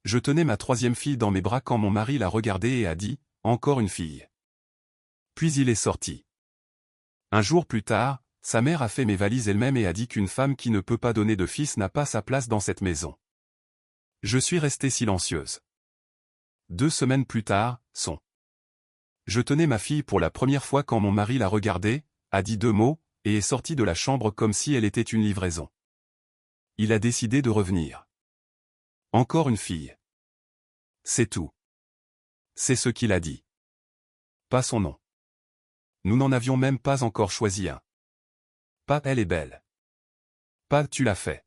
Je tenais ma troisième fille dans mes bras quand mon mari l'a regardée et a dit « Encore une fille ». Puis il est sorti. Un jour plus tard, sa mère a fait mes valises elle-même et a dit qu'une femme qui ne peut pas donner de fils n'a pas sa place dans cette maison. Je suis restée silencieuse. 2 semaines plus tard, Je tenais ma fille pour la première fois quand mon mari l'a regardée, a dit 2 mots, et est sorti de la chambre comme si elle était une livraison. Il a décidé de revenir. Encore une fille. C'est tout. C'est ce qu'il a dit. Pas son nom. Nous n'en avions même pas encore choisi un. Pas elle est belle. Pas tu l'as fait.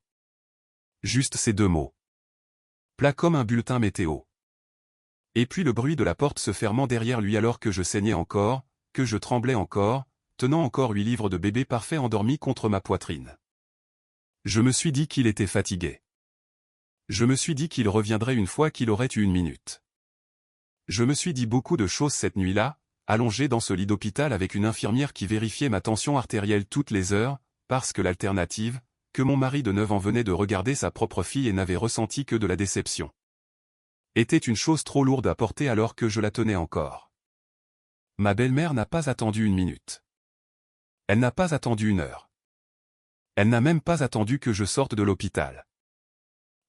Juste ces 2 mots. Plat comme un bulletin météo. Et puis le bruit de la porte se fermant derrière lui alors que je saignais encore, que je tremblais encore, tenant encore 8 livres de bébé parfait endormi contre ma poitrine. Je me suis dit qu'il était fatigué. Je me suis dit qu'il reviendrait une fois qu'il aurait eu 1 minute. Je me suis dit beaucoup de choses cette nuit-là, allongé dans ce lit d'hôpital avec une infirmière qui vérifiait ma tension artérielle toutes les heures, parce que l'alternative, que mon mari de 9 ans venait de regarder sa propre fille et n'avait ressenti que de la déception, était une chose trop lourde à porter alors que je la tenais encore. Ma belle-mère n'a pas attendu 1 minute. Elle n'a pas attendu 1 heure. Elle n'a même pas attendu que je sorte de l'hôpital.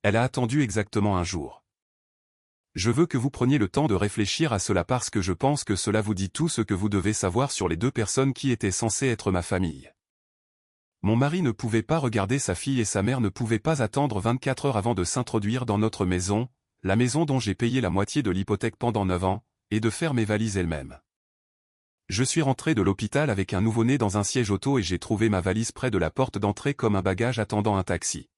Elle a attendu exactement 1 jour. Je veux que vous preniez le temps de réfléchir à cela parce que je pense que cela vous dit tout ce que vous devez savoir sur les 2 personnes qui étaient censées être ma famille. Mon mari ne pouvait pas regarder sa fille et sa mère ne pouvaient pas attendre 24 heures avant de s'introduire dans notre maison, la maison dont j'ai payé la moitié de l'hypothèque pendant 9 ans, et de faire mes valises elles-mêmes. Je suis rentré de l'hôpital avec un nouveau-né dans un siège auto et j'ai trouvé ma valise près de la porte d'entrée comme un bagage attendant un taxi.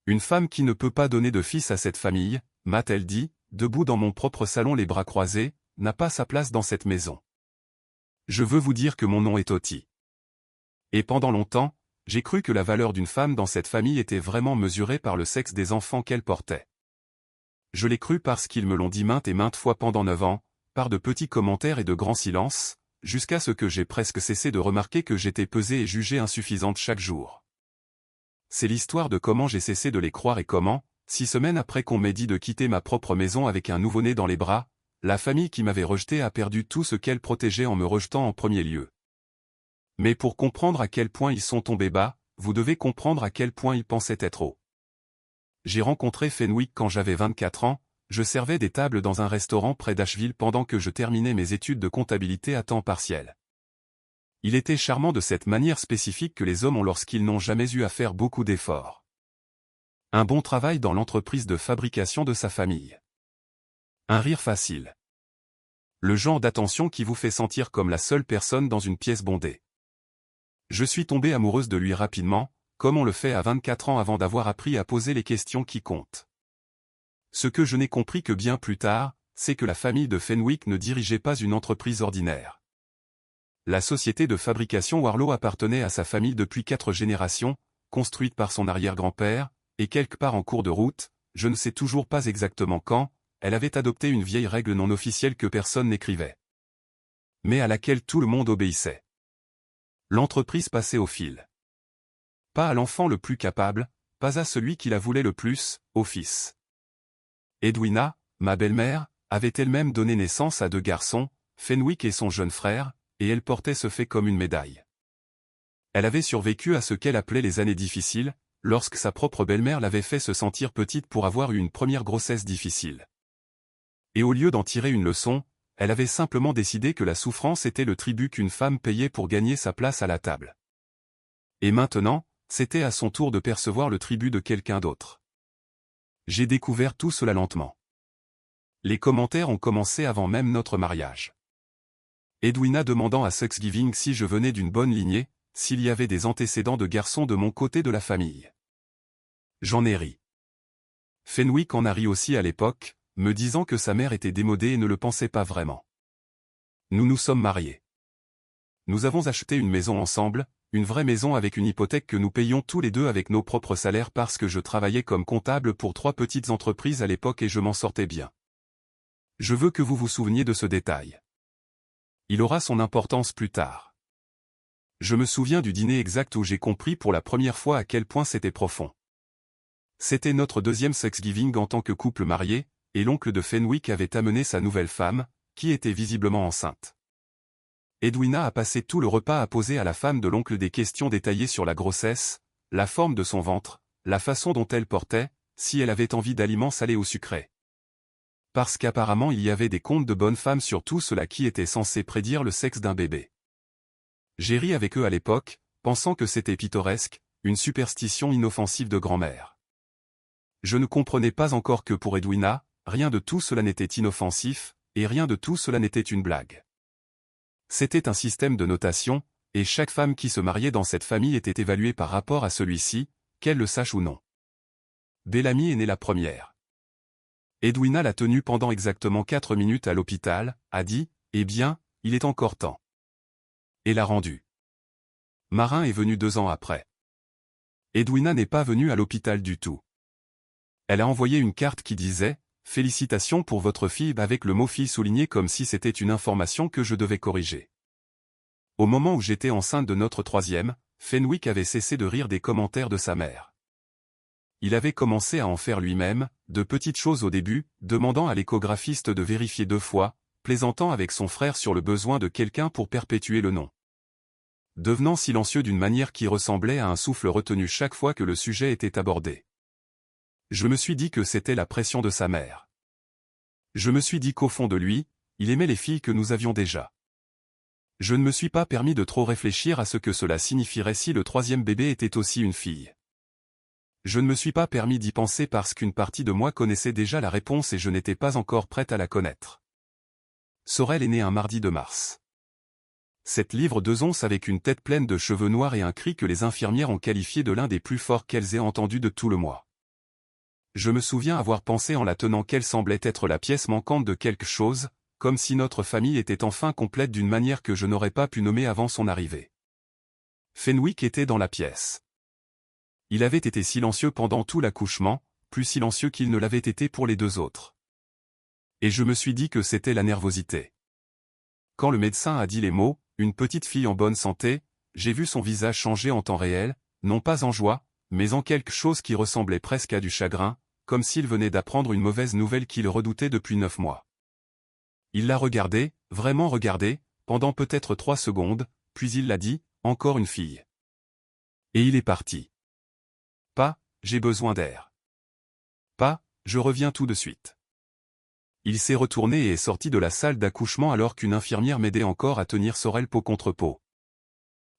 Une femme qui ne peut pas donner de fils à cette famille, m'a-t-elle dit, debout dans mon propre salon les bras croisés, n'a pas sa place dans cette maison. Je veux vous dire que mon nom est Oti. Et pendant longtemps, j'ai cru que la valeur d'une femme dans cette famille était vraiment mesurée par le sexe des enfants qu'elle portait. Je l'ai cru parce qu'ils me l'ont dit maintes et maintes fois pendant 9 ans, par de petits commentaires et de grands silences, jusqu'à ce que j'ai presque cessé de remarquer que j'étais pesée et jugée insuffisante chaque jour. C'est l'histoire de comment j'ai cessé de les croire et comment, 6 semaines après qu'on m'ait dit de quitter ma propre maison avec un nouveau-né dans les bras, la famille qui m'avait rejeté a perdu tout ce qu'elle protégeait en me rejetant en premier lieu. Mais pour comprendre à quel point ils sont tombés bas, vous devez comprendre à quel point ils pensaient être hauts. J'ai rencontré Fenwick quand j'avais 24 ans, je servais des tables dans un restaurant près d'Asheville pendant que je terminais mes études de comptabilité à temps partiel. Il était charmant de cette manière spécifique que les hommes ont lorsqu'ils n'ont jamais eu à faire beaucoup d'efforts. Un bon travail dans l'entreprise de fabrication de sa famille. Un rire facile. Le genre d'attention qui vous fait sentir comme la seule personne dans une pièce bondée. Je suis tombée amoureuse de lui rapidement, comme on le fait à 24 ans avant d'avoir appris à poser les questions qui comptent. Ce que je n'ai compris que bien plus tard, c'est que la famille de Fenwick ne dirigeait pas une entreprise ordinaire. La société de fabrication Warlow appartenait à sa famille depuis 4 générations, construite par son arrière-grand-père, et quelque part en cours de route, je ne sais toujours pas exactement quand, elle avait adopté une vieille règle non officielle que personne n'écrivait, mais à laquelle tout le monde obéissait. L'entreprise passait au fil. Pas à l'enfant le plus capable, pas à celui qui la voulait le plus, au fils. Edwina, ma belle-mère, avait elle-même donné naissance à 2 garçons, Fenwick et son jeune frère, et elle portait ce fait comme une médaille. Elle avait survécu à ce qu'elle appelait les années difficiles, lorsque sa propre belle-mère l'avait fait se sentir petite pour avoir eu une première grossesse difficile. Et au lieu d'en tirer une leçon, elle avait simplement décidé que la souffrance était le tribut qu'une femme payait pour gagner sa place à la table. Et maintenant, c'était à son tour de percevoir le tribut de quelqu'un d'autre. J'ai découvert tout cela lentement. Les commentaires ont commencé avant même notre mariage. Edwina demandant à Thanksgiving si je venais d'une bonne lignée, s'il y avait des antécédents de garçons de mon côté de la famille. J'en ai ri. Fenwick en a ri aussi à l'époque, me disant que sa mère était démodée et ne le pensait pas vraiment. Nous nous sommes mariés. Nous avons acheté une maison ensemble, une vraie maison avec une hypothèque que nous payions tous les 2 avec nos propres salaires parce que je travaillais comme comptable pour 3 petites entreprises à l'époque et je m'en sortais bien. Je veux que vous vous souveniez de ce détail. Il aura son importance plus tard. Je me souviens du dîner exact où j'ai compris pour la première fois à quel point c'était profond. C'était notre deuxième Thanksgiving en tant que couple marié, et l'oncle de Fenwick avait amené sa nouvelle femme, qui était visiblement enceinte. Edwina a passé tout le repas à poser à la femme de l'oncle des questions détaillées sur la grossesse, la forme de son ventre, la façon dont elle portait, si elle avait envie d'aliments salés ou sucrés. Parce qu'apparemment il y avait des contes de bonnes femmes sur tout cela qui était censé prédire le sexe d'un bébé. J'ai ri avec eux à l'époque, pensant que c'était pittoresque, une superstition inoffensive de grand-mère. Je ne comprenais pas encore que pour Edwina, rien de tout cela n'était inoffensif, et rien de tout cela n'était une blague. C'était un système de notation, et chaque femme qui se mariait dans cette famille était évaluée par rapport à celui-ci, qu'elle le sache ou non. Bellamy est née la première. Edwina l'a tenue pendant exactement 4 minutes à l'hôpital, a dit, « Eh bien, il est encore temps. » Et l'a rendue. Marin est venu 2 ans après. Edwina n'est pas venue à l'hôpital du tout. Elle a envoyé une carte qui disait « Félicitations pour votre fille » avec le mot « fille » souligné comme si c'était une information que je devais corriger. Au moment où j'étais enceinte de notre 3e, Fenwick avait cessé de rire des commentaires de sa mère. Il avait commencé à en faire lui-même, de petites choses au début, demandant à l'échographiste de vérifier 2 fois, plaisantant avec son frère sur le besoin de quelqu'un pour perpétuer le nom. Devenant silencieux d'une manière qui ressemblait à un souffle retenu chaque fois que le sujet était abordé. Je me suis dit que c'était la pression de sa mère. Je me suis dit qu'au fond de lui, il aimait les filles que nous avions déjà. Je ne me suis pas permis de trop réfléchir à ce que cela signifierait si le 3e bébé était aussi une fille. Je ne me suis pas permis d'y penser parce qu'une partie de moi connaissait déjà la réponse et je n'étais pas encore prête à la connaître. Sorel est née un mardi de mars. 7 livres 2 onces avec une tête pleine de cheveux noirs et un cri que les infirmières ont qualifié de l'un des plus forts qu'elles aient entendu de tout le mois. Je me souviens avoir pensé en la tenant qu'elle semblait être la pièce manquante de quelque chose, comme si notre famille était enfin complète d'une manière que je n'aurais pas pu nommer avant son arrivée. Fenwick était dans la pièce. Il avait été silencieux pendant tout l'accouchement, plus silencieux qu'il ne l'avait été pour les 2 autres. Et je me suis dit que c'était la nervosité. Quand le médecin a dit les mots, « une petite fille en bonne santé », j'ai vu son visage changer en temps réel, non pas en joie, mais en quelque chose qui ressemblait presque à du chagrin, comme s'il venait d'apprendre une mauvaise nouvelle qu'il redoutait depuis 9 mois. Il l'a regardé, vraiment regardé, pendant peut-être 3 secondes, puis il l'a dit, « encore une fille ». Et il est parti. Pas, « j'ai besoin d'air ». Pas, « je reviens tout de suite ». Il s'est retourné et est sorti de la salle d'accouchement alors qu'une infirmière m'aidait encore à tenir Sorel peau contre peau.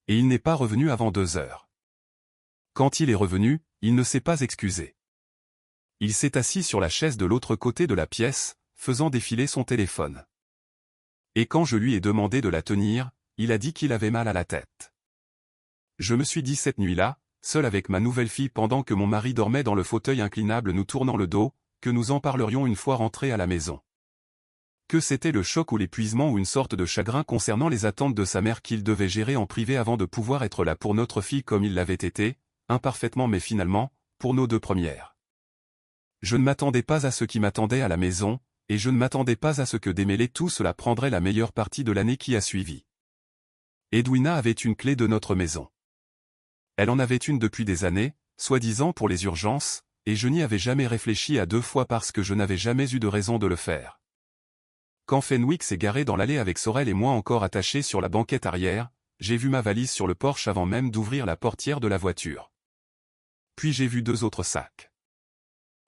Et il n'est pas revenu avant 2 heures. Quand il est revenu, il ne s'est pas excusé. Il s'est assis sur la chaise de l'autre côté de la pièce, faisant défiler son téléphone. Et quand je lui ai demandé de la tenir, il a dit qu'il avait mal à la tête. Je me suis dit cette nuit-là, seul avec ma nouvelle fille pendant que mon mari dormait dans le fauteuil inclinable nous tournant le dos, que nous en parlerions une fois rentrés à la maison. Que c'était le choc ou l'épuisement ou une sorte de chagrin concernant les attentes de sa mère qu'il devait gérer en privé avant de pouvoir être là pour notre fille comme il l'avait été, imparfaitement mais finalement, pour nos 2 premières. Je ne m'attendais pas à ce qui m'attendait à la maison, et je ne m'attendais pas à ce que démêler tout cela prendrait la meilleure partie de l'année qui a suivi. Edwina avait une clé de notre maison. Elle en avait une depuis des années, soi-disant pour les urgences, et je n'y avais jamais réfléchi à 2 fois parce que je n'avais jamais eu de raison de le faire. Quand Fenwick s'est garé dans l'allée avec Sorel et moi encore attachés sur la banquette arrière, j'ai vu ma valise sur le porche avant même d'ouvrir la portière de la voiture. Puis j'ai vu 2 autres sacs.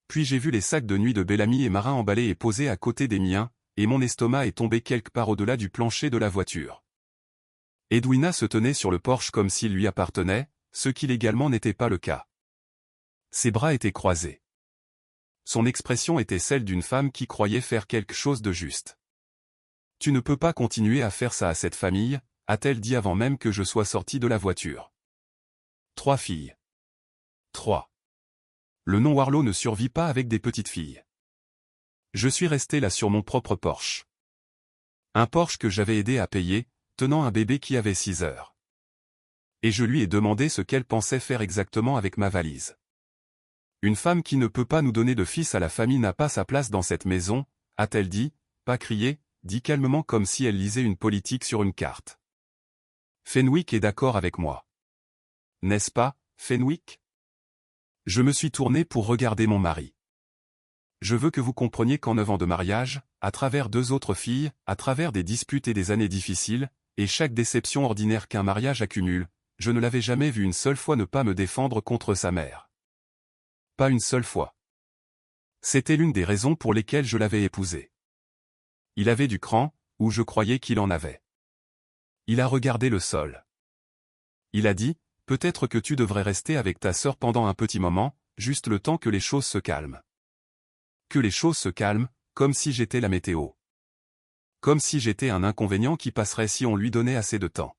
Puis j'ai vu les sacs de nuit de Bellamy et Marin emballés et posés à côté des miens, et mon estomac est tombé quelque part au-delà du plancher de la voiture. Edwina se tenait sur le porche comme s'il lui appartenait, ce qui légalement n'était pas le cas. Ses bras étaient croisés. Son expression était celle d'une femme qui croyait faire quelque chose de juste. « Tu ne peux pas continuer à faire ça à cette famille », a-t-elle dit avant même que je sois sorti de la voiture. 3 filles. 3. Le nom Warlow ne survit pas avec des petites filles. Je suis resté là sur mon propre Porsche. Un Porsche que j'avais aidé à payer, tenant un bébé qui avait 6 heures. Et je lui ai demandé ce qu'elle pensait faire exactement avec ma valise. Une femme qui ne peut pas nous donner de fils à la famille n'a pas sa place dans cette maison, a-t-elle dit, pas crié, dit calmement comme si elle lisait une politique sur une carte. Fenwick est d'accord avec moi. N'est-ce pas, Fenwick ? Je me suis tourné pour regarder mon mari. Je veux que vous compreniez qu'en 9 ans de mariage, à travers 2 autres filles, à travers des disputes et des années difficiles, et chaque déception ordinaire qu'un mariage accumule, je ne l'avais jamais vu une seule fois ne pas me défendre contre sa mère. Pas une seule fois. C'était l'une des raisons pour lesquelles je l'avais épousé. Il avait du cran, ou je croyais qu'il en avait. Il a regardé le sol. Il a dit, peut-être que tu devrais rester avec ta sœur pendant un petit moment, juste le temps que les choses se calment. Que les choses se calment, comme si j'étais la météo. Comme si j'étais un inconvénient qui passerait si on lui donnait assez de temps.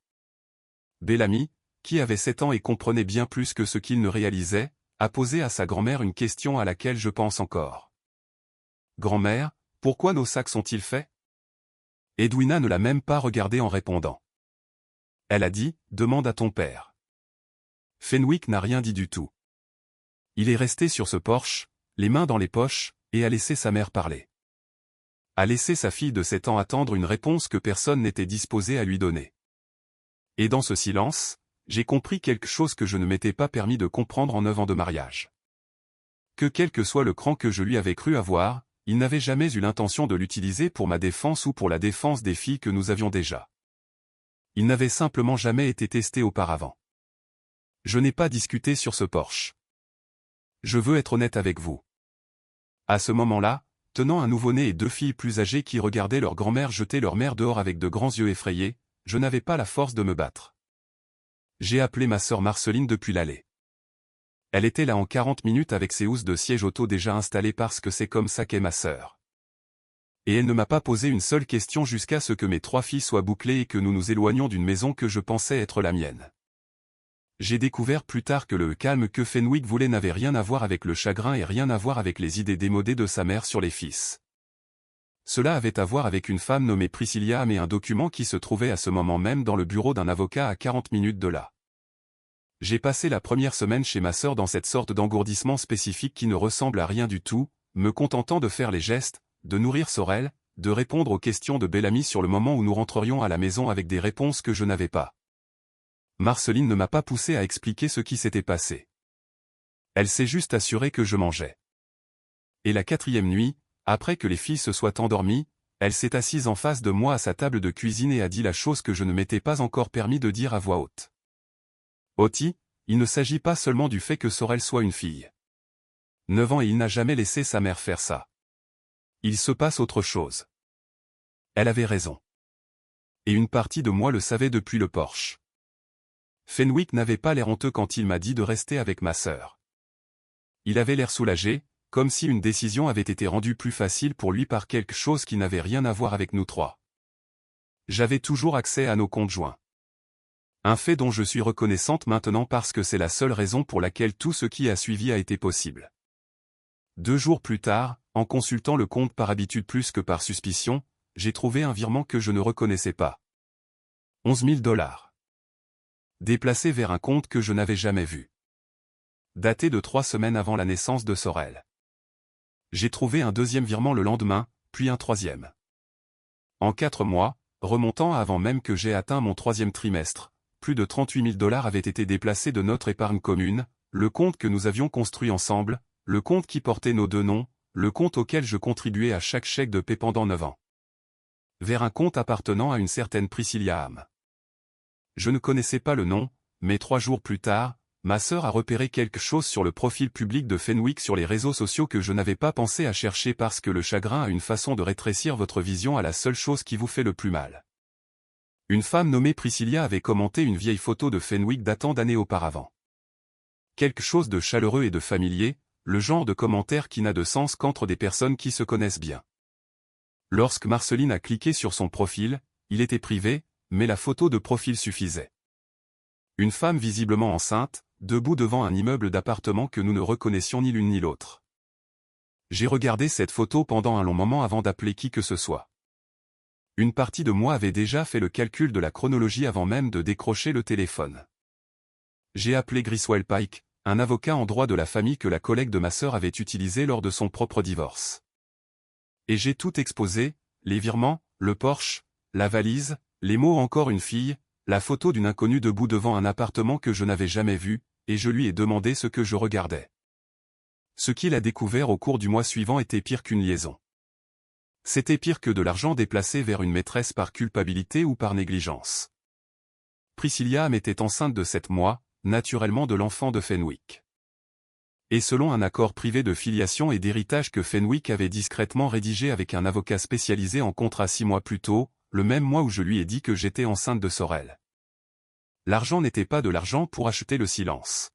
Bellamy, qui avait 7 ans et comprenait bien plus que ce qu'il ne réalisait, a posé à sa grand-mère une question à laquelle je pense encore. Grand-mère, pourquoi nos sacs sont-ils faits? Edwina ne l'a même pas regardé en répondant. Elle a dit, demande à ton père. Fenwick n'a rien dit du tout. Il est resté sur ce porche, les mains dans les poches, et a laissé sa mère parler. A laissé sa fille de 7 ans attendre une réponse que personne n'était disposé à lui donner. Et dans ce silence, j'ai compris quelque chose que je ne m'étais pas permis de comprendre en 9 ans de mariage. Que quel que soit le cran que je lui avais cru avoir, il n'avait jamais eu l'intention de l'utiliser pour ma défense ou pour la défense des filles que nous avions déjà. Il n'avait simplement jamais été testé auparavant. Je n'ai pas discuté sur ce porche. Je veux être honnête avec vous. À ce moment-là, tenant un nouveau-né et 2 filles plus âgées qui regardaient leur grand-mère jeter leur mère dehors avec de grands yeux effrayés, je n'avais pas la force de me battre. J'ai appelé ma sœur Marceline depuis l'allée. Elle était là en 40 minutes avec ses housses de siège auto déjà installées parce que c'est comme ça qu'est ma sœur. Et elle ne m'a pas posé une seule question jusqu'à ce que mes 3 filles soient bouclées et que nous nous éloignions d'une maison que je pensais être la mienne. J'ai découvert plus tard que le calme que Fenwick voulait n'avait rien à voir avec le chagrin et rien à voir avec les idées démodées de sa mère sur les fils. Cela avait à voir avec une femme nommée Priscilla et un document qui se trouvait à ce moment même dans le bureau d'un avocat à 40 minutes de là. J'ai passé la première semaine chez ma sœur dans cette sorte d'engourdissement spécifique qui ne ressemble à rien du tout, me contentant de faire les gestes, de nourrir Sorel, de répondre aux questions de Bellamy sur le moment où nous rentrerions à la maison avec des réponses que je n'avais pas. Marceline ne m'a pas poussé à expliquer ce qui s'était passé. Elle s'est juste assurée que je mangeais. Et la 4e nuit, après que les filles se soient endormies, elle s'est assise en face de moi à sa table de cuisine et a dit la chose que je ne m'étais pas encore permis de dire à voix haute. Oti, il ne s'agit pas seulement du fait que Sorel soit une fille. 9 ans et il n'a jamais laissé sa mère faire ça. Il se passe autre chose. Elle avait raison. Et une partie de moi le savait depuis le porche. Fenwick n'avait pas l'air honteux quand il m'a dit de rester avec ma sœur. Il avait l'air soulagé, comme si une décision avait été rendue plus facile pour lui par quelque chose qui n'avait rien à voir avec nous 3. J'avais toujours accès à nos comptes joints. Un fait dont je suis reconnaissante maintenant parce que c'est la seule raison pour laquelle tout ce qui a suivi a été possible. 2 jours plus tard, en consultant le compte par habitude plus que par suspicion, j'ai trouvé un virement que je ne reconnaissais pas. 11 000 $. Déplacé vers un compte que je n'avais jamais vu. Daté de 3 semaines avant la naissance de Sorel. J'ai trouvé un 2e virement le lendemain, puis un 3e. En 4 mois, remontant à avant même que j'ai atteint mon 3e trimestre, plus de 38 000 $ avaient été déplacés de notre épargne commune, le compte que nous avions construit ensemble, le compte qui portait nos 2 noms, le compte auquel je contribuais à chaque chèque de paie pendant 9 ans. Vers un compte appartenant à une certaine Priscilla Ham. Je ne connaissais pas le nom, mais 3 jours plus tard, ma sœur a repéré quelque chose sur le profil public de Fenwick sur les réseaux sociaux que je n'avais pas pensé à chercher parce que le chagrin a une façon de rétrécir votre vision à la seule chose qui vous fait le plus mal. Une femme nommée Priscilla avait commenté une vieille photo de Fenwick datant d'années auparavant. Quelque chose de chaleureux et de familier, le genre de commentaire qui n'a de sens qu'entre des personnes qui se connaissent bien. Lorsque Marceline a cliqué sur son profil, il était privé, mais la photo de profil suffisait. Une femme visiblement enceinte, debout devant un immeuble d'appartements que nous ne reconnaissions ni l'une ni l'autre. J'ai regardé cette photo pendant un long moment avant d'appeler qui que ce soit. Une partie de moi avait déjà fait le calcul de la chronologie avant même de décrocher le téléphone. J'ai appelé Griswell Pike, un avocat en droit de la famille que la collègue de ma sœur avait utilisé lors de son propre divorce. Et j'ai tout exposé, les virements, le Porsche, la valise, les mots encore une fille, la photo d'une inconnue debout devant un appartement que je n'avais jamais vu, et je lui ai demandé ce que je regardais. Ce qu'il a découvert au cours du mois suivant était pire qu'une liaison. C'était pire que de l'argent déplacé vers une maîtresse par culpabilité ou par négligence. Priscilla Ham était enceinte de 7 mois, naturellement de l'enfant de Fenwick. Et selon un accord privé de filiation et d'héritage que Fenwick avait discrètement rédigé avec un avocat spécialisé en contrat 6 mois plus tôt, le même mois où je lui ai dit que j'étais enceinte de Sorel. L'argent n'était pas de l'argent pour acheter le silence.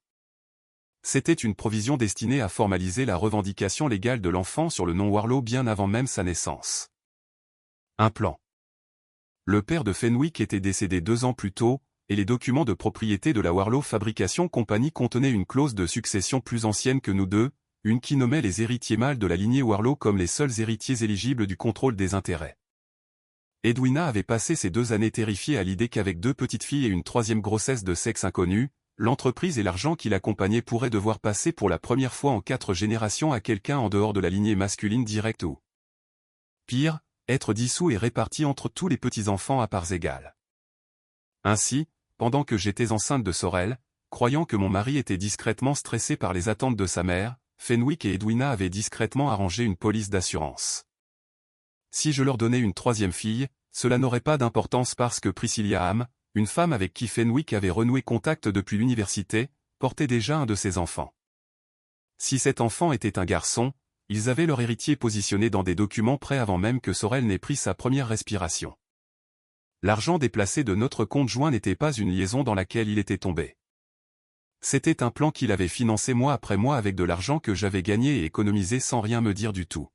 C'était une provision destinée à formaliser la revendication légale de l'enfant sur le nom Warlow bien avant même sa naissance. Un plan. Le père de Fenwick était décédé 2 ans plus tôt, et les documents de propriété de la Warlow Fabrication Company contenaient une clause de succession plus ancienne que nous deux, une qui nommait les héritiers mâles de la lignée Warlow comme les seuls héritiers éligibles du contrôle des intérêts. Edwina avait passé ces 2 années terrifiée à l'idée qu'avec 2 petites filles et une 3e grossesse de sexe inconnu, l'entreprise et l'argent qui l'accompagnait pourraient devoir passer pour la première fois en 4 générations à quelqu'un en dehors de la lignée masculine directe ou, pire, être dissous et réparti entre tous les petits-enfants à parts égales. Ainsi, pendant que j'étais enceinte de Sorel, croyant que mon mari était discrètement stressé par les attentes de sa mère, Fenwick et Edwina avaient discrètement arrangé une police d'assurance. Si je leur donnais une 3e fille, cela n'aurait pas d'importance parce que Priscilla Ham, une femme avec qui Fenwick avait renoué contact depuis l'université, portait déjà un de ses enfants. Si cet enfant était un garçon, ils avaient leur héritier positionné dans des documents prêts avant même que Sorel n'ait pris sa première respiration. L'argent déplacé de notre compte joint n'était pas une liaison dans laquelle il était tombé. C'était un plan qu'il avait financé mois après mois avec de l'argent que j'avais gagné et économisé sans rien me dire du tout.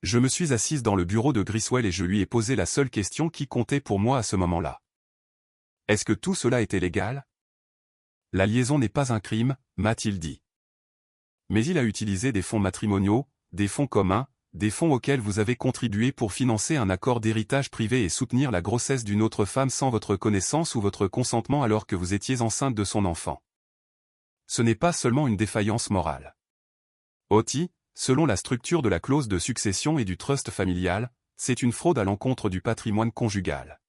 Je me suis assise dans le bureau de Griswell et je lui ai posé la seule question qui comptait pour moi à ce moment-là. Est-ce que tout cela était légal? La liaison n'est pas un crime, m'a-t-il dit. Mais il a utilisé des fonds matrimoniaux, des fonds communs, des fonds auxquels vous avez contribué pour financer un accord d'héritage privé et soutenir la grossesse d'une autre femme sans votre connaissance ou votre consentement alors que vous étiez enceinte de son enfant. Ce n'est pas seulement une défaillance morale. Aussi, selon la structure de la clause de succession et du trust familial, c'est une fraude à l'encontre du patrimoine conjugal.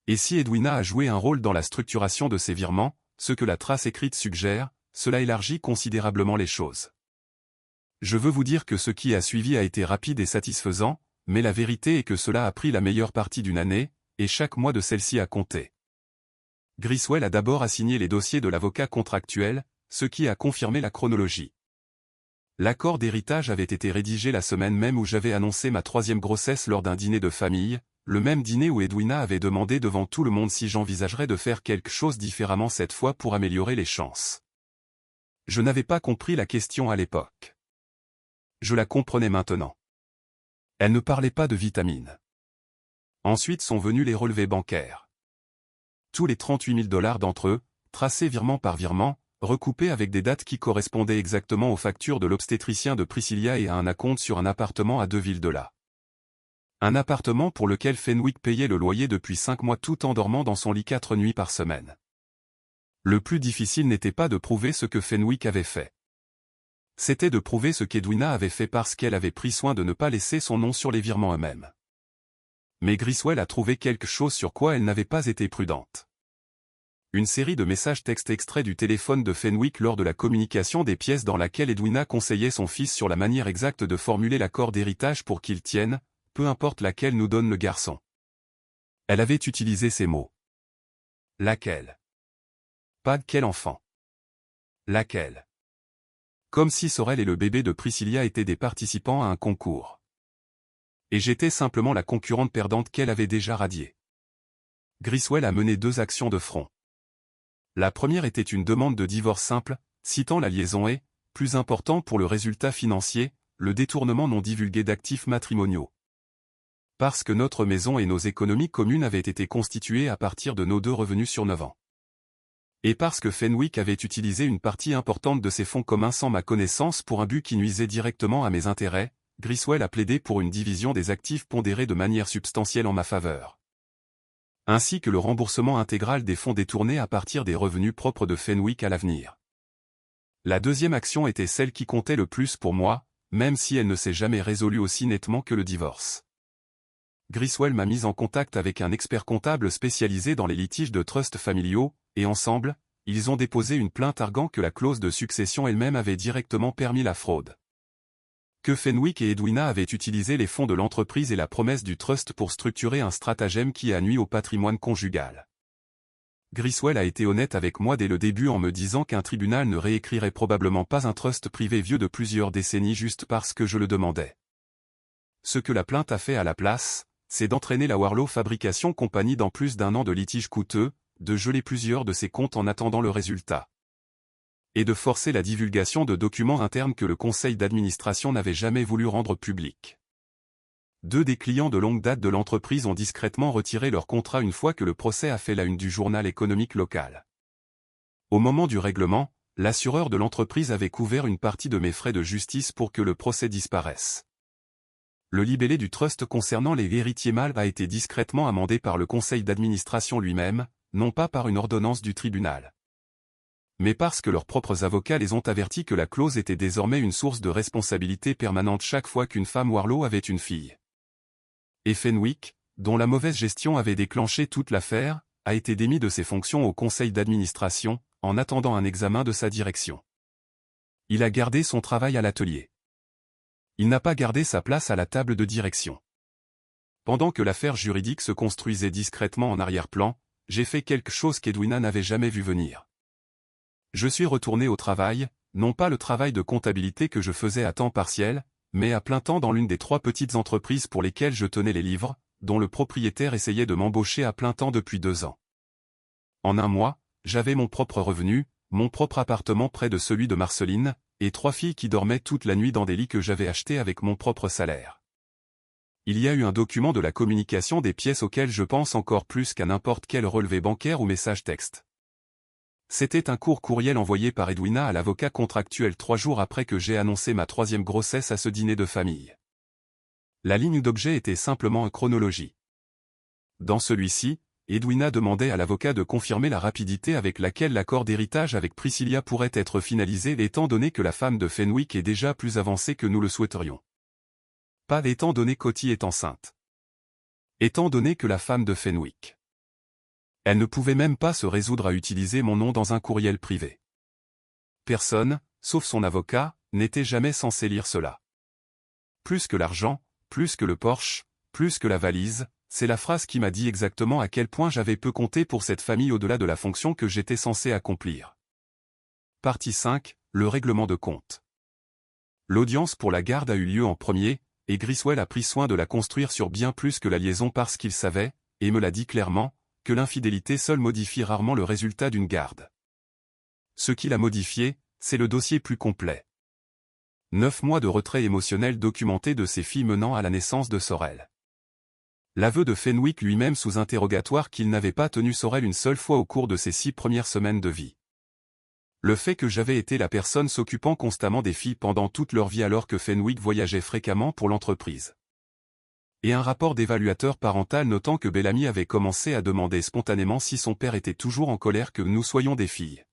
Et si Edwina a joué un rôle dans la structuration de ces virements, ce que la trace écrite suggère, cela élargit considérablement les choses. Je veux vous dire que ce qui a suivi a été rapide et satisfaisant, mais la vérité est que cela a pris la meilleure partie d'une année, et chaque mois de celle-ci a compté. Griswell a d'abord assigné les dossiers de l'avocat contractuel, ce qui a confirmé la chronologie. L'accord d'héritage avait été rédigé la semaine même où j'avais annoncé ma 3e grossesse lors d'un dîner de famille, le même dîner où Edwina avait demandé devant tout le monde si j'envisagerais de faire quelque chose différemment cette fois pour améliorer les chances. Je n'avais pas compris la question à l'époque. Je la comprenais maintenant. Elle ne parlait pas de vitamines. Ensuite sont venus les relevés bancaires. Tous les 38 000 $ d'entre eux, tracés virement par virement, recoupés avec des dates qui correspondaient exactement aux factures de l'obstétricien de Priscilla et à un acompte sur un appartement à 2 villes de là. Un appartement pour lequel Fenwick payait le loyer depuis 5 mois tout en dormant dans son lit 4 nuits par semaine. Le plus difficile n'était pas de prouver ce que Fenwick avait fait. C'était de prouver ce qu'Edwina avait fait parce qu'elle avait pris soin de ne pas laisser son nom sur les virements eux-mêmes. Mais Griswell a trouvé quelque chose sur quoi elle n'avait pas été prudente. Une série de messages textes extraits du téléphone de Fenwick lors de la communication des pièces dans laquelle Edwina conseillait son fils sur la manière exacte de formuler l'accord d'héritage pour qu'il tienne, peu importe laquelle nous donne le garçon. Elle avait utilisé ces mots. Laquelle? Pas quel enfant. Laquelle? Comme si Sorel et le bébé de Priscilla étaient des participants à un concours. Et j'étais simplement la concurrente perdante qu'elle avait déjà radiée. Griswell a mené 2 actions de front. La première était une demande de divorce simple, citant la liaison et, plus important pour le résultat financier, le détournement non divulgué d'actifs matrimoniaux. Parce que notre maison et nos économies communes avaient été constituées à partir de nos 2 revenus sur 9 ans. Et parce que Fenwick avait utilisé une partie importante de ses fonds communs sans ma connaissance pour un but qui nuisait directement à mes intérêts, Griswell a plaidé pour une division des actifs pondérés de manière substantielle en ma faveur. Ainsi que le remboursement intégral des fonds détournés à partir des revenus propres de Fenwick à l'avenir. La deuxième action était celle qui comptait le plus pour moi, même si elle ne s'est jamais résolue aussi nettement que le divorce. Griswell m'a mis en contact avec un expert comptable spécialisé dans les litiges de trusts familiaux, et ensemble, ils ont déposé une plainte arguant que la clause de succession elle-même avait directement permis la fraude. Que Fenwick et Edwina avaient utilisé les fonds de l'entreprise et la promesse du trust pour structurer un stratagème qui a nui au patrimoine conjugal. Griswell a été honnête avec moi dès le début en me disant qu'un tribunal ne réécrirait probablement pas un trust privé vieux de plusieurs décennies juste parce que je le demandais. Ce que la plainte a fait à la place, c'est d'entraîner la Warlow Fabrication Company dans plus d'1 an de litiges coûteux, de geler plusieurs de ses comptes en attendant le résultat. Et de forcer la divulgation de documents internes que le conseil d'administration n'avait jamais voulu rendre publics. 2 des clients de longue date de l'entreprise ont discrètement retiré leur contrat une fois que le procès a fait la une du journal économique local. Au moment du règlement, l'assureur de l'entreprise avait couvert une partie de mes frais de justice pour que le procès disparaisse. Le libellé du trust concernant les héritiers mâles a été discrètement amendé par le conseil d'administration lui-même, non pas par une ordonnance du tribunal. Mais parce que leurs propres avocats les ont avertis que la clause était désormais une source de responsabilité permanente chaque fois qu'une femme Warlow avait une fille. Et Fenwick, dont la mauvaise gestion avait déclenché toute l'affaire, a été démis de ses fonctions au conseil d'administration, en attendant un examen de sa direction. Il a gardé son travail à l'atelier. Il n'a pas gardé sa place à la table de direction. Pendant que l'affaire juridique se construisait discrètement en arrière-plan, j'ai fait quelque chose qu'Edwina n'avait jamais vu venir. Je suis retourné au travail, non pas le travail de comptabilité que je faisais à temps partiel, mais à plein temps dans l'une des 3 petites entreprises pour lesquelles je tenais les livres, dont le propriétaire essayait de m'embaucher à plein temps depuis 2 ans. En 1 mois, j'avais mon propre revenu, mon propre appartement près de celui de Marceline, et 3 filles qui dormaient toute la nuit dans des lits que j'avais achetés avec mon propre salaire. Il y a eu un document de la communication des pièces auquel je pense encore plus qu'à n'importe quel relevé bancaire ou message texte. C'était un court courriel envoyé par Edwina à l'avocat contractuel 3 jours après que j'ai annoncé ma 3e grossesse à ce dîner de famille. La ligne d'objet était simplement une chronologie. Dans celui-ci, Edwina demandait à l'avocat de confirmer la rapidité avec laquelle l'accord d'héritage avec Priscilla pourrait être finalisé étant donné que la femme de Fenwick est déjà plus avancée que nous le souhaiterions. Pas étant donné qu'Ottie est enceinte. Étant donné que la femme de Fenwick. Elle ne pouvait même pas se résoudre à utiliser mon nom dans un courriel privé. Personne, sauf son avocat, n'était jamais censé lire cela. Plus que l'argent, plus que le Porsche, plus que la valise, c'est la phrase qui m'a dit exactement à quel point j'avais peu compté pour cette famille au-delà de la fonction que j'étais censé accomplir. Partie 5, le règlement de compte. L'audience pour la garde a eu lieu en premier, et Griswell a pris soin de la construire sur bien plus que la liaison parce qu'il savait, et me l'a dit clairement, que l'infidélité seule modifie rarement le résultat d'une garde. Ce qui l'a modifié, c'est le dossier plus complet. 9 mois de retrait émotionnel documenté de ses filles menant à la naissance de Sorel. L'aveu de Fenwick lui-même sous interrogatoire qu'il n'avait pas tenu Sorel une seule fois au cours de ses 6 premières semaines de vie. Le fait que j'avais été la personne s'occupant constamment des filles pendant toute leur vie alors que Fenwick voyageait fréquemment pour l'entreprise. Et un rapport d'évaluateur parental notant que Bellamy avait commencé à demander spontanément si son père était toujours en colère que nous soyons des filles.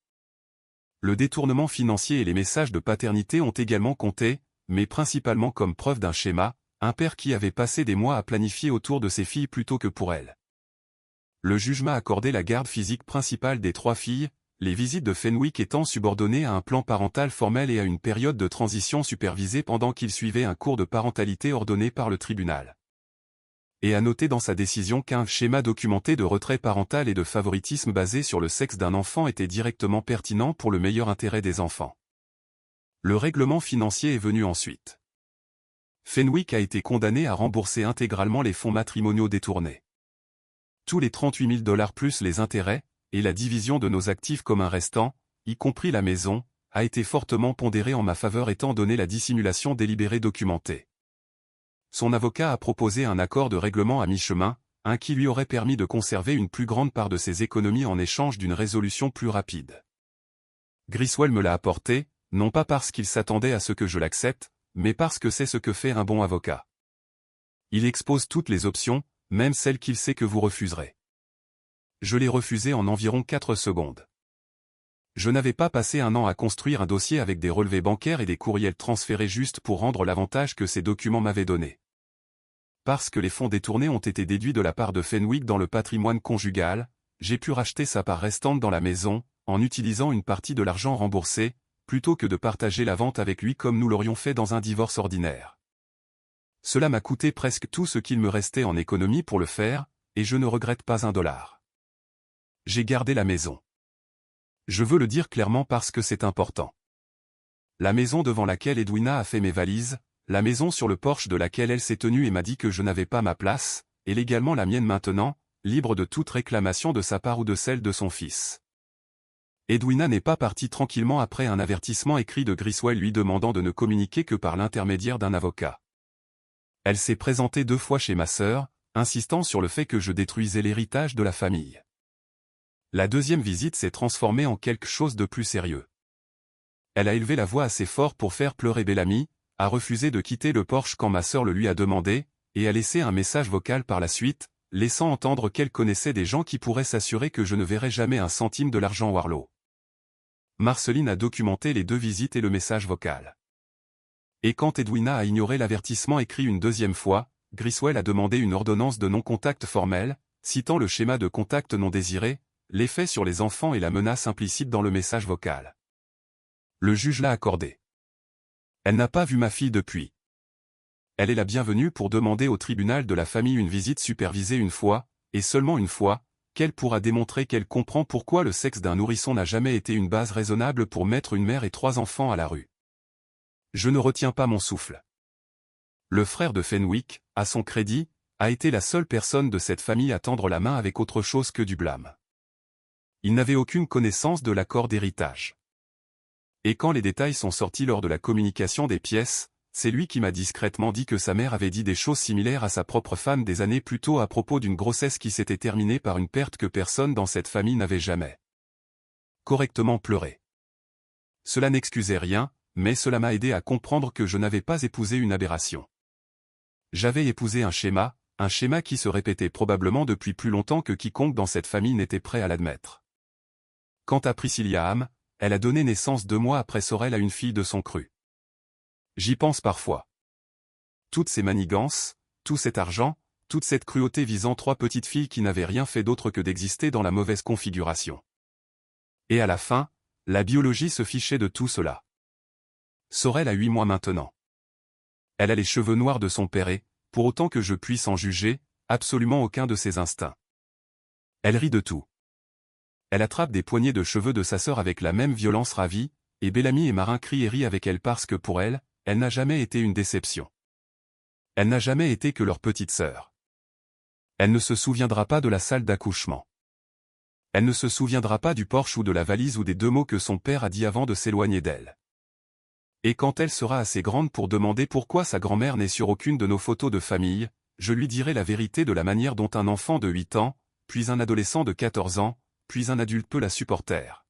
Le détournement financier et les messages de paternité ont également compté, mais principalement comme preuve d'un schéma, un père qui avait passé des mois à planifier autour de ses filles plutôt que pour elles. Le jugement accordait la garde physique principale des 3 filles, les visites de Fenwick étant subordonnées à un plan parental formel et à une période de transition supervisée pendant qu'il suivait un cours de parentalité ordonné par le tribunal. Et à noter dans sa décision qu'un schéma documenté de retrait parental et de favoritisme basé sur le sexe d'un enfant était directement pertinent pour le meilleur intérêt des enfants. Le règlement financier est venu ensuite. Fenwick a été condamné à rembourser intégralement les fonds matrimoniaux détournés. Tous les 38 000 $ plus les intérêts, et la division de nos actifs communs restants, y compris la maison, a été fortement pondérée en ma faveur étant donné la dissimulation délibérée documentée. Son avocat a proposé un accord de règlement à mi-chemin, un qui lui aurait permis de conserver une plus grande part de ses économies en échange d'une résolution plus rapide. Griswell me l'a apporté, non pas parce qu'il s'attendait à ce que je l'accepte, mais parce que c'est ce que fait un bon avocat. Il expose toutes les options, même celles qu'il sait que vous refuserez. Je l'ai refusé en environ 4 secondes. Je n'avais pas passé 1 an à construire un dossier avec des relevés bancaires et des courriels transférés juste pour rendre l'avantage que ces documents m'avaient donné. Parce que les fonds détournés ont été déduits de la part de Fenwick dans le patrimoine conjugal, j'ai pu racheter sa part restante dans la maison, en utilisant une partie de l'argent remboursé, plutôt que de partager la vente avec lui comme nous l'aurions fait dans un divorce ordinaire. Cela m'a coûté presque tout ce qu'il me restait en économie pour le faire, et je ne regrette pas un dollar. J'ai gardé la maison. Je veux le dire clairement parce que c'est important. La maison devant laquelle Edwina a fait mes valises, la maison sur le porche de laquelle elle s'est tenue et m'a dit que je n'avais pas ma place, est légalement la mienne maintenant, libre de toute réclamation de sa part ou de celle de son fils. Edwina n'est pas partie tranquillement après un avertissement écrit de Griswell lui demandant de ne communiquer que par l'intermédiaire d'un avocat. Elle s'est présentée 2 fois chez ma sœur, insistant sur le fait que je détruisais l'héritage de la famille. La deuxième visite s'est transformée en quelque chose de plus sérieux. Elle a élevé la voix assez fort pour faire pleurer Bellamy, a refusé de quitter le porche quand ma sœur le lui a demandé, et a laissé un message vocal par la suite, laissant entendre qu'elle connaissait des gens qui pourraient s'assurer que je ne verrais jamais un centime de l'argent Warlow. Marceline a documenté les 2 visites et le message vocal. Et quand Edwina a ignoré l'avertissement écrit une deuxième fois, Griswell a demandé une ordonnance de non-contact formelle, citant le schéma de contact non désiré, l'effet sur les enfants et la menace implicite dans le message vocal. Le juge l'a accordé. Elle n'a pas vu ma fille depuis. Elle est la bienvenue pour demander au tribunal de la famille une visite supervisée une fois, et seulement une fois, qu'elle pourra démontrer qu'elle comprend pourquoi le sexe d'un nourrisson n'a jamais été une base raisonnable pour mettre une mère et 3 enfants à la rue. Je ne retiens pas mon souffle. Le frère de Fenwick, à son crédit, a été la seule personne de cette famille à tendre la main avec autre chose que du blâme. Il n'avait aucune connaissance de l'accord d'héritage. Et quand les détails sont sortis lors de la communication des pièces, c'est lui qui m'a discrètement dit que sa mère avait dit des choses similaires à sa propre femme des années plus tôt à propos d'une grossesse qui s'était terminée par une perte que personne dans cette famille n'avait jamais correctement pleuré. Cela n'excusait rien, mais cela m'a aidé à comprendre que je n'avais pas épousé une aberration. J'avais épousé un schéma qui se répétait probablement depuis plus longtemps que quiconque dans cette famille n'était prêt à l'admettre. Quant à Priscilla Ham, elle a donné naissance 2 mois après Sorel à une fille de son cru. J'y pense parfois. Toutes ces manigances, tout cet argent, toute cette cruauté visant 3 petites filles qui n'avaient rien fait d'autre que d'exister dans la mauvaise configuration. Et à la fin, la biologie se fichait de tout cela. Sorel a 8 mois maintenant. Elle a les cheveux noirs de son père et, pour autant que je puisse en juger, absolument aucun de ses instincts. Elle rit de tout. Elle attrape des poignées de cheveux de sa sœur avec la même violence ravie, et Bellamy et Marin crient et rient avec elle parce que pour elle, elle n'a jamais été une déception. Elle n'a jamais été que leur petite sœur. Elle ne se souviendra pas de la salle d'accouchement. Elle ne se souviendra pas du porche ou de la valise ou des 2 mots que son père a dit avant de s'éloigner d'elle. Et quand elle sera assez grande pour demander pourquoi sa grand-mère n'est sur aucune de nos photos de famille, je lui dirai la vérité de la manière dont un enfant de 8 ans, puis un adolescent de 14 ans, puis un adulte peut la supporter.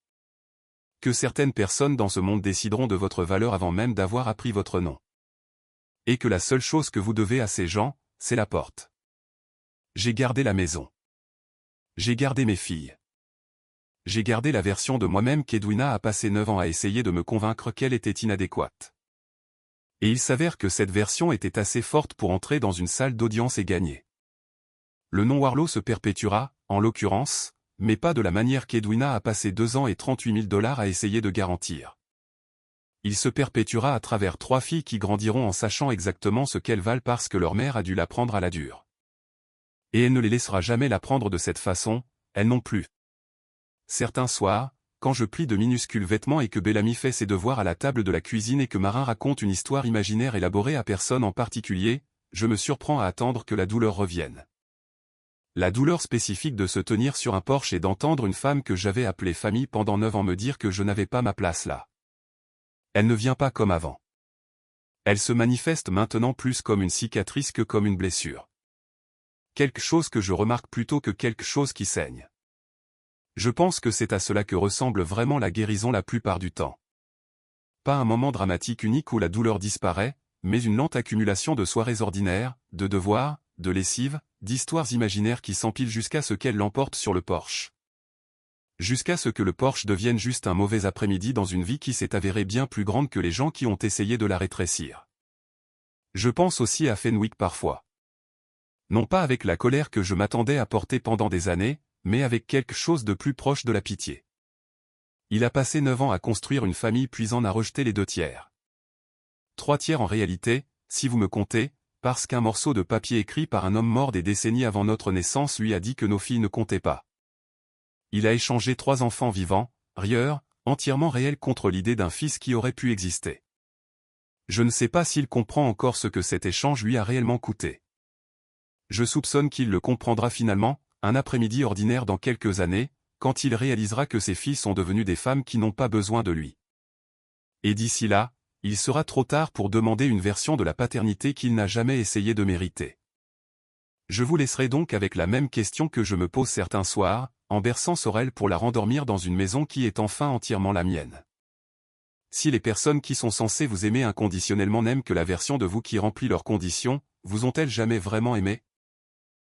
Que certaines personnes dans ce monde décideront de votre valeur avant même d'avoir appris votre nom. Et que la seule chose que vous devez à ces gens, c'est la porte. J'ai gardé la maison. J'ai gardé mes filles. J'ai gardé la version de moi-même qu'Edwina a passé 9 ans à essayer de me convaincre qu'elle était inadéquate. Et il s'avère que cette version était assez forte pour entrer dans une salle d'audience et gagner. Le nom Warlow se perpétuera, en l'occurrence, mais pas de la manière qu'Edwina a passé 2 ans et 38 000 $ à essayer de garantir. Il se perpétuera à travers 3 filles qui grandiront en sachant exactement ce qu'elles valent parce que leur mère a dû l'apprendre à la dure. Et elle ne les laissera jamais l'apprendre de cette façon, elles non plus. Certains soirs, quand je plie de minuscules vêtements et que Bellamy fait ses devoirs à la table de la cuisine et que Marin raconte une histoire imaginaire élaborée à personne en particulier, je me surprends à attendre que la douleur revienne. La douleur spécifique de se tenir sur un porche et d'entendre une femme que j'avais appelée famille pendant 9 ans me dire que je n'avais pas ma place là. Elle ne vient pas comme avant. Elle se manifeste maintenant plus comme une cicatrice que comme une blessure. Quelque chose que je remarque plutôt que quelque chose qui saigne. Je pense que c'est à cela que ressemble vraiment la guérison la plupart du temps. Pas un moment dramatique unique où la douleur disparaît, mais une lente accumulation de soirées ordinaires, de devoirs, de lessives, d'histoires imaginaires qui s'empilent jusqu'à ce qu'elle l'emporte sur le porche. Jusqu'à ce que le porche devienne juste un mauvais après-midi dans une vie qui s'est avérée bien plus grande que les gens qui ont essayé de la rétrécir. Je pense aussi à Fenwick parfois. Non pas avec la colère que je m'attendais à porter pendant des années, mais avec quelque chose de plus proche de la pitié. Il a passé 9 ans à construire une famille puis en a rejeté les 2/3. 3/3 en réalité, si vous me comptez, parce qu'un morceau de papier écrit par un homme mort des décennies avant notre naissance lui a dit que nos filles ne comptaient pas. Il a échangé 3 enfants vivants, rieurs, entièrement réels contre l'idée d'un fils qui aurait pu exister. Je ne sais pas s'il comprend encore ce que cet échange lui a réellement coûté. Je soupçonne qu'il le comprendra finalement, un après-midi ordinaire dans quelques années, quand il réalisera que ses filles sont devenues des femmes qui n'ont pas besoin de lui. Et d'ici là, il sera trop tard pour demander une version de la paternité qu'il n'a jamais essayé de mériter. Je vous laisserai donc avec la même question que je me pose certains soirs, en berçant Sorel pour la rendormir dans une maison qui est enfin entièrement la mienne. Si les personnes qui sont censées vous aimer inconditionnellement n'aiment que la version de vous qui remplit leurs conditions, vous ont-elles jamais vraiment aimé ?